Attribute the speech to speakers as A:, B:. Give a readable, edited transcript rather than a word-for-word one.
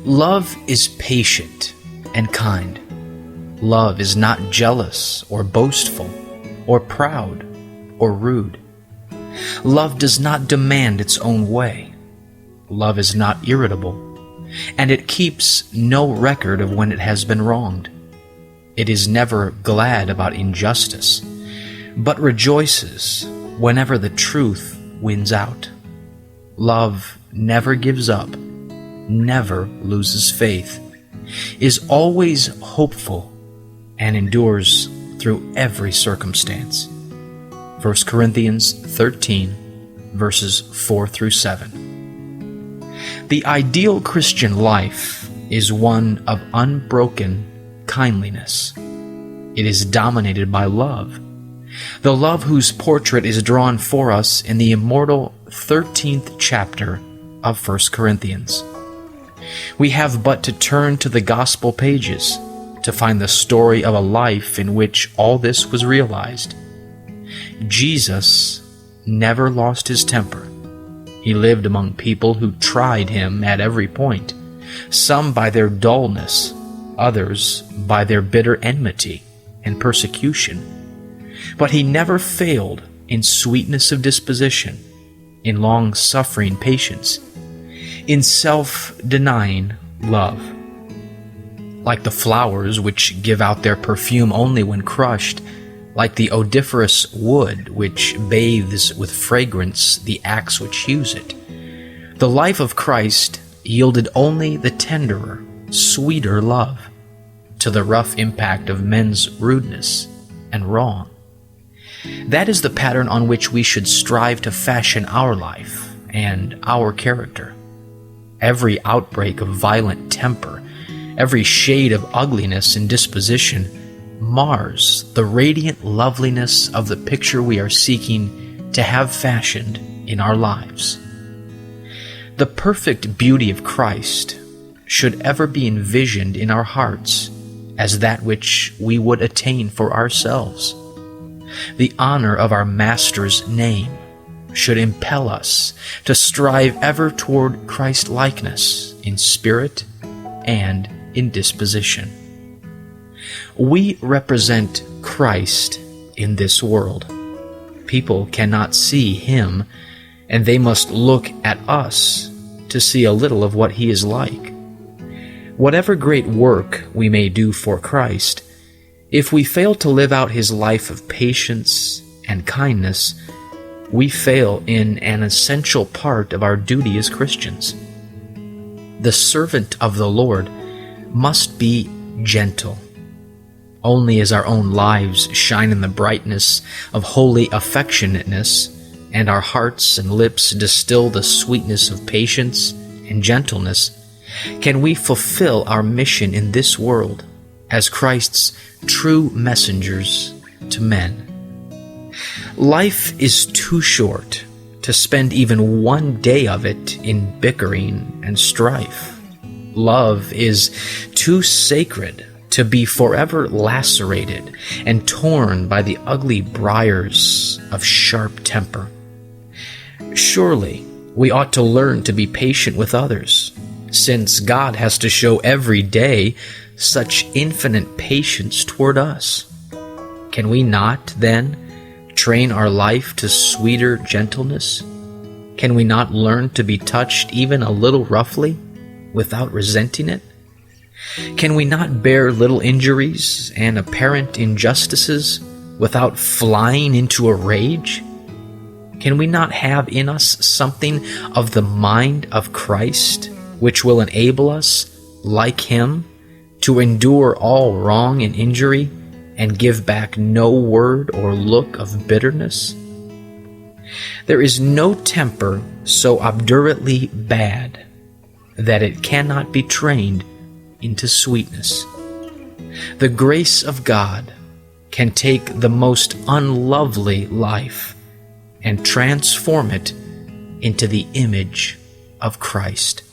A: Love is patient and kind. Love is not jealous or boastful or proud or rude. Love does not demand its own way. Love is not irritable, and it keeps no record of when it has been wronged. It is never glad about injustice, but rejoices whenever the truth wins out. Love never gives up, never loses faith, is always hopeful, and endures through every circumstance. 1 Corinthians 13, verses 4 through 7. The ideal Christian life is one of unbroken kindliness. It is dominated by love, the love whose portrait is drawn for us in the immortal 13th chapter of 1 Corinthians. We have but to turn to the gospel pages to find the story of a life in which all this was realized. Jesus never lost his temper. He lived among people who tried him at every point, some by their dullness, others by their bitter enmity and persecution. But he never failed in sweetness of disposition, in long-suffering patience, in self-denying love. Like the flowers which give out their perfume only when crushed, like the odoriferous wood which bathes with fragrance the axe which hews it, the life of Christ yielded only the tenderer, sweeter love to the rough impact of men's rudeness and wrong. That is the pattern on which we should strive to fashion our life and our character. Every outbreak of violent temper, every shade of ugliness in disposition, mars the radiant loveliness of the picture we are seeking to have fashioned in our lives. The perfect beauty of Christ should ever be envisioned in our hearts as that which we would attain for ourselves. The honor of our Master's name should impel us to strive ever toward Christ-likeness in spirit and in disposition. We represent Christ in this world. People cannot see him, and they must look at us to see a little of what he is like. Whatever great work we may do for Christ, if we fail to live out his life of patience and kindness, we fail in an essential part of our duty as Christians. The servant of the Lord must be gentle. Only as our own lives shine in the brightness of holy affectionateness, and our hearts and lips distill the sweetness of patience and gentleness, can we fulfill our mission in this world as Christ's true messengers to men. Life is too short to spend even one day of it in bickering and strife. Love is too sacred to be forever lacerated and torn by the ugly briars of sharp temper. Surely we ought to learn to be patient with others, since God has to show every day such infinite patience toward us. Can we not, then, train our life to sweeter gentleness? Can we not learn to be touched even a little roughly without resenting it? Can we not bear little injuries and apparent injustices without flying into a rage? Can we not have in us something of the mind of Christ, which will enable us, like him, to endure all wrong and injury and give back no word or look of bitterness? There is no temper so obdurately bad that it cannot be trained into sweetness. The grace of God can take the most unlovely life and transform it into the image of Christ.